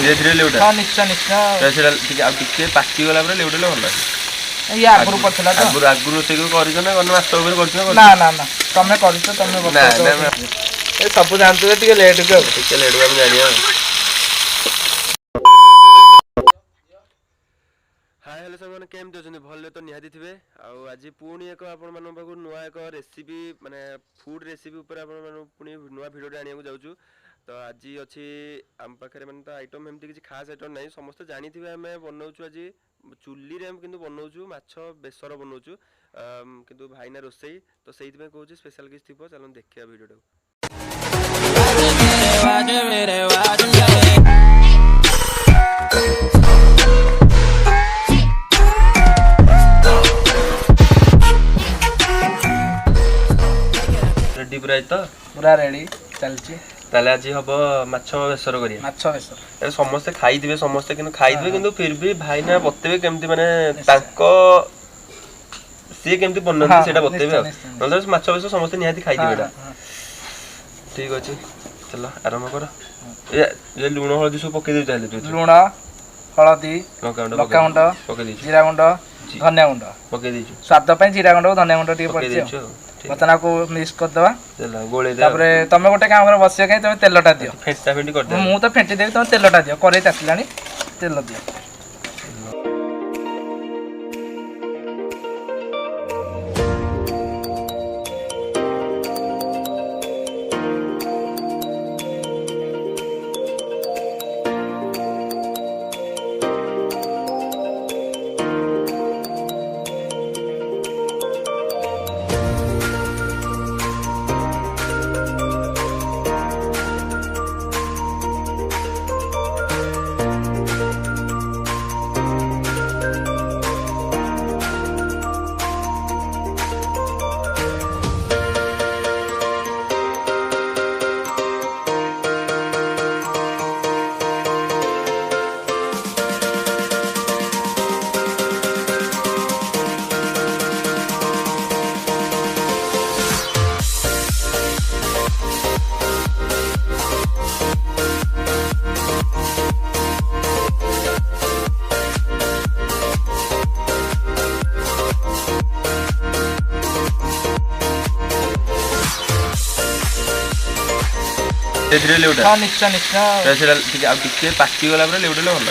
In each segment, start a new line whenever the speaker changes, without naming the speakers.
धीरे धीरे लेउटा
हां निश्चय निश्चय
सेटा टिके पाकी गला पर लेउटेले भल
ये आगुरु पछला तो
आगुरु से करिछ ना गन मास ओवर करछ
ना ना ना तमे करिछ तमे बता
ना
ए सब जानतो टिके लेट के
हम जानिया हाय हेलो सब केम दोछन भले तो निहाती थिबे आ आज पुणी एक आपण मन पाखु नुवा एक रेसिपी माने फूड रेसिपी ऊपर आपण मन पुणी नुवा वीडियो आनिया जाउछु तो आज अच्छी आम पाखे मैंने तो आइटम एमती किसी खास आइटम ना समस्त जानी थे आम बनाऊँ आज चुली रे किंतु बनाऊँ माछ बेसर बनाऊँ किंतु भाईना रोसई तो से कहूँ स्पेशल किसी थी चलो देखिए वीडियो रेडी पूरा
रेडी चलची
ताले आज हम माछ बेसर करिया
माछ बेसर
समस्ते खाइदिबे समस्ते किंतु खाइदिबे किंतु फिर भी भाईना बतेबे केमती माने तांको से केमती बननती सेटा बतेबे नले माछ बेसर समस्ते निहाती खाइदिबेटा ठीक अछि चलो आरंभ कर ये लूण हळदी सब पके दे चाले
लूण हळदी लका गुंड
पके दे
जीरा गुंड धनिया गुंड
पके देछु
स्वाद पे जीरा गुंड और धनिया गुंड टिके पड़छ बतना को मिक्स कर दवा
चला गोळे दे
तापरे तमे गोटे काम कर बसिया कहीं तमे तेलटा दियो
फेंटा फेंटी कर दे
मु तो फेंटी देबी तमे तेलटा दियो करे तासलानी तेल दियो
धीरे लेउटा
हां निश्चय निश्चय
सेटा टिके पाकी गला पर लेउटेले भल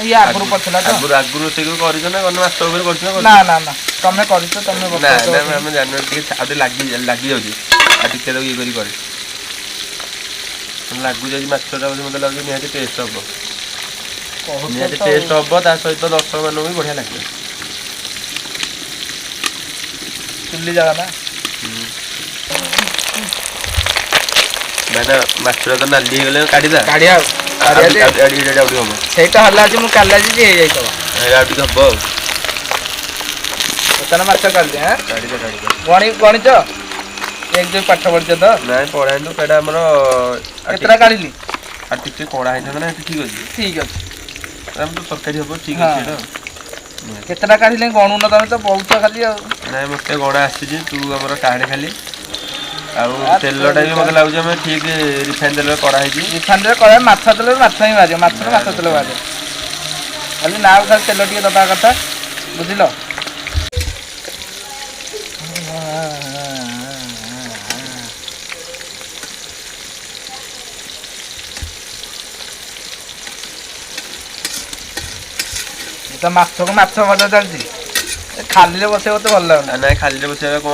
ये आगुरु पछला तो
आगुरु से करिछ ना गन मास ओवर करछ
ना ना ना तमे करिछ तमे
बता ना हम जान टिके आदे लागी जाउची आ टिके तो ये करी करे लागु जाई माछटा मते लागु निहाती टेस्ट हबो निहाती टेस्ट हबो ता सहित दर्शक मानू भी बढ़िया लागे
चुल्ली जगह ना
मैंने माछरा तो नाली गले काढिदा
काढिया
आडी हम
सेटा हल्ला जी मु काल्ला जी हे जाई तो
ए आडी हबो
तना माछ कर दे हैं
काढिदा
गणित एक जो पाठ पढ़छ तो
नहीं पढ़ाई तो पेडा हमरो
केतरा काढिली
आ टिके कोडा है ना ठीक अछि
ठीक अछि
हम तो सरकारी हबो ठीक अछि एटा
केतरा काढिले गणु न तमे तो बहुत खाली आ
नहीं मते गणा आसी जे तू हमरो काढे खाली आ तेलटा भी मते लागु जे हम ठीक रिफाइन तेल करा है जी
रिफाइन तेल करा माछ तेल माछ ही बाजे माछ तेल बाजे खाली नाव खाली तेल टिके दबा कथा बुझिलो तो माछ को माछ बजा चलती खाली रे बसे तो भल लागना
ना खाली रे बसे को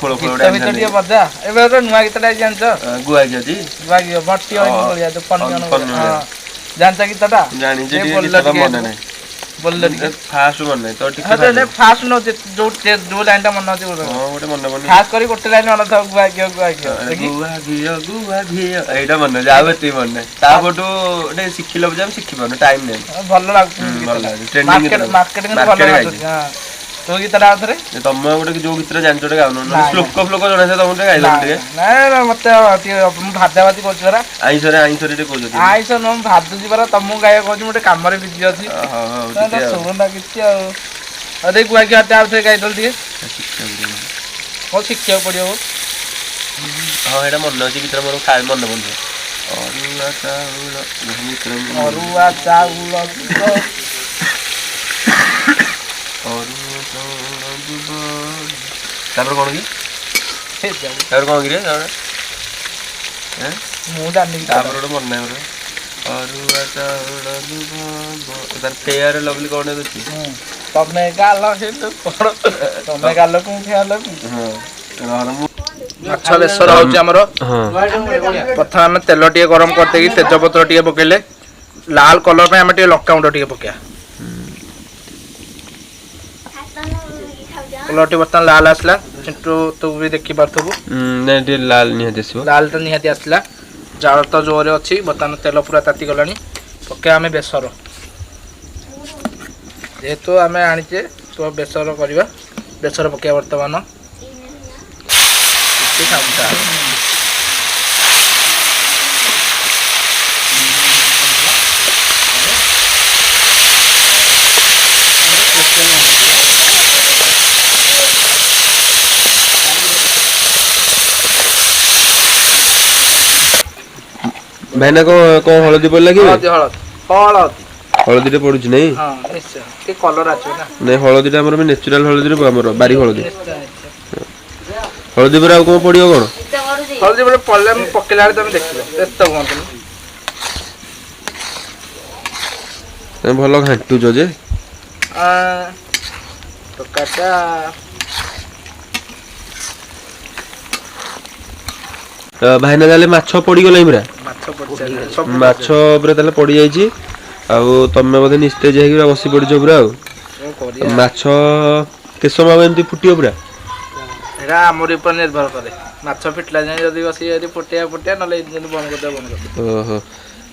खोलो खोलो
डांस टिके बजा एबे तो नुवा गीतटा जानछ
गुआ गजी
गुआ गयो भट्टी होई बोलिया तो पन्नी हां जानछ गीतटा
जानी जे गीतटा मन नै
बोलले
फास्ट मन नै तो टिके
अरे फास्ट न जो लाइनटा मन नथि बोल
हां गोटे मन बनी
खास करी गोटे लाइन मन था गुआ गयो
एटा मन जावती मन नै ता फोटो ने सिखिलो जे हम सिखि पानो टाइम नै
भल लाग ट्रेंडिंग मार्केटिंग भल लाग हां तो गीतटा आथरे
तम गोटे जो गीतरा जानचोटे गाउनो श्लोक फ्लोक जणा से तमटे गाइलो टिके
ना मते भादावादी करछ जरा
आइसरे टे कोजो
आइस न भादु जी बरा तमु गाय कहछ मोटे काम रे बिजी अछि हां हां ठीक है सुरंदा किछि आ अरे गुआ के हटा आथरे गाइदल दिए को शिक्षा पड़ियो
हां एटा मन अछि गीतरा मोर खाय मन बन ଅରୁଆ ଚାଉଳ
ଅରୁଆ ଚାଉଳ ଦୁବ
ଅରୁଆ ଚାଉଳ ଦୁବ। ତାପରେ କଣ କି? ତାପରେ କଣ କିରେ ତାପରେ?
ମୁଁ ଜାଣିନି।
ତାପରେ ଗୋଟେ ମନେ ନାହିଁ ମୋର। ଅରୁଆ ଚାଉଳ ଦୁବ ତାର ଫେୟାର ଲଭଲି କଣ ଅଛି?
ତମେ ଗାଲ ହେଲୁ କଣ? ତମେ ଗାଲକୁ ମୁଁ ଖେଆଲ କି? ମାଛ ବେସର ହଉଛି ଆମର। ପ୍ରଥମେ ଆମେ ତେଲ ଟିକେ ଗରମ କରିଦେଇକି ତେଜପତ୍ର ଟିକେ ପକେଇଲେ ଲାଲ କଲର ପାଇଁ ଆମେ ଟିକେ ଲଙ୍କା ଗୁଣ୍ଡ ଟିକେ ପକେଇବା। କଲର ଟି ବର୍ତ୍ତମାନ ଲାଲ ଆସିଲା। କିନ୍ତୁ ତୁ ବି ଦେଖିପାରୁଥିବୁ
ନାଇଁ ଟିକେ ଲାଲ ନିହାତି ଆସିବ।
ଲାଲ ତ ନିହାତି ଆସିଲା। ଜାଳ ତ ଜୋରରେ ଅଛି। ବର୍ତ୍ତମାନ ତେଲ ପୁରା ତାତି ଗଲାଣି। ପକେଇବା ଆମେ ବେସର। ଯେହେତୁ ଆମେ ଆଣିଛେ ତ ବେସର କରିବା। ବେସର ପକେଇବା ବର୍ତ୍ତମାନ।
ଭାଇନା କଣ ହଳଦୀ ପଡିଲା କି? ହଳଦୀଟା ପଡୁଛି ନାଇଁ?
କଲର ଆସିବ ନା।
ନାଇଁ ହଳଦୀଟା ଆମର ନେଚୁରାଲ ହଳଦୀରେ ଆମର ବାରି ହଳଦୀ। ହଳଦୀ ପରେ ଆଉ କଣ ପଡିବ କଣ?
ହଳଦୀ ପରେ ପଡିଲେ ମୁଁ ପକେଇଲା ବେଳେ ତମେ ଦେଖିବ। ଏତେ ହୁଅନ୍ତୁନି।
ଭଲ ଘାଣ୍ଟୁଛ ଯେ।
ତରକାରୀଟା
ଭାଇନା ତାହେଲେ ମାଛ ପଡିଗଲାଣି ପୁରା। ମାଛ
ମାଛ
ପୁରା ତାହେଲେ ପଡିଯାଇଛି। ଆଉ ତମେ ବୋଧେ ନିସ୍ତେଜ ହେଇକି ବସି ପଡିଛ ପୁରା ଆଉ। ମାଛ କେତେ ସମୟ ଏମିତି ଫୁଟିବ ପୁରା?
ଏଇଟା ଆମର ଉପରେ ନିର୍ଭର କରେ। ମାଛ ଫିଟିଲା ଯାଏ ଯଦି ବସି ଫୁଟେଇବା ନହେଲେ ବନ୍ଦ କରିଦେବା।
ଓହୋ।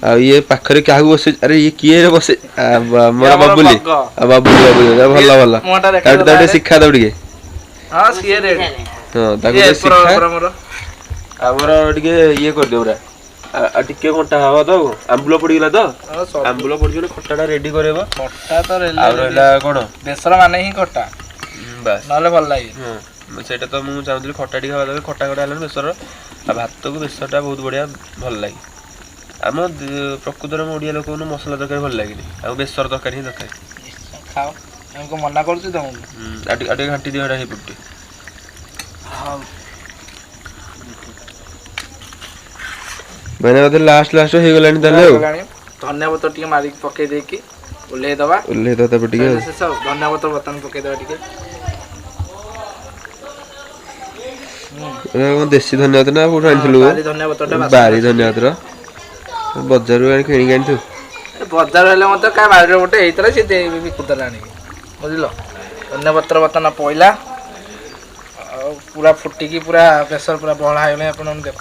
ଆଉ ଇଏ ପାଖରେ କାହାକୁ ବସେଇ ଆରେ ଇଏ କିଏ ବସେ ମୋର ବାବୁଲି। ଆଉ ବାବୁଲି ଭଲ ଭଲ। ତାକୁ ଟିକେ ଶିଖା ଦବ ଟିକେ।
ହଁ ସିଏ ରେଡି।
ହଁ ତାକୁ ଟିକେ ଶିଖା। ଆମର ଟିକେ ଇଏ କରିଦିଅ ପୁରା। ଆଉ ଟିକେ ଘଣ୍ଟା ହବ ତ ଆମ୍ବୁଲ ପଡିଗଲା ତ। ଆମ୍ବୁଲ ପଡିଗଲେ ଖଟା ଟା ରେଡି କରେଇବ।
ଖଟା ତ
ଆଉ ରହିଲା କଣ?
ବେସର ମାନେ ହିଁ ଖଟା।
ବାସ୍
ନହେଲେ ଭଲ ଲାଗେ।
ସେଇଟା ତ ମୁଁ ଚାହୁଁଥିଲି ଖଟା ଟିକେ ହବା ଦରକାର। ଖଟା ହେଲାନି ବେସର। ଆଉ ଭାତକୁ ବେସରଟା ବହୁତ ବଢିଆ ଭଲ ଲାଗେ। ଆମ ପ୍ରକୃତରେ ଆମ ଓଡିଆ ଲୋକଙ୍କୁ ମସଲା ତରକାରୀ ଭଲ ଲାଗେନି। ଆଉ ବେସର ତରକାରୀ ହିଁ ଦରକାର।
ଖାଅ ମୁଁ କଣ ମନା କରୁଛି ତମକୁ।
ଆଉ ଟିକେ ଘାଣ୍ଟି ଦିଅ ହେଟା ହେଇପଟେ। ଭାଇନା ବୋଧେ ଲାଷ୍ଟ ହେଇଗଲାଣି ତାହେଲେ ଆଉ।
ଧନିଆ ପତ୍ର ଟିକେ ମାରିକି ପକେଇ ଦେଇକି ଓହ୍ଲେଇଦବା।
ତାପରେ ଟିକେ ଆଉ।
ଶେଷ ଧନିଆ ପତ୍ର ବର୍ତ୍ତମାନ ପକେଇଦବା ଟିକେ।
ଦେଶୀ ଧନିଆ ପତ୍ର ନା କୋଉଠୁ ଆଣିଥିଲୁ?
ବାରି ଧନିଆ ପତ୍ରଟା ବାସ୍ନା
ବାରି
ଆସୁଛି।
ଧନିଆ ପତ୍ର। ବଜାରରୁ କିଣିକି ଆଣିଛୁ।
ବଜାର ହେଲେ ମଧ୍ୟ କାହା ବାରିରେ ଗୋଟେ ହେଇଥିଲା ସେ ବିକୁଥିଲା ଆଣିକି। ବୁଝିଲ। ଧନିଆ ପତ୍ର ବର୍ତ୍ତମାନ ପଇଲା। ଆଉ ପୁରା ଫୁଟିକି ପୁରା ପ୍ରେସର ପୁରା ବହଳା ହେଇଗଲାଣି ଆପଣ ଦେଖ।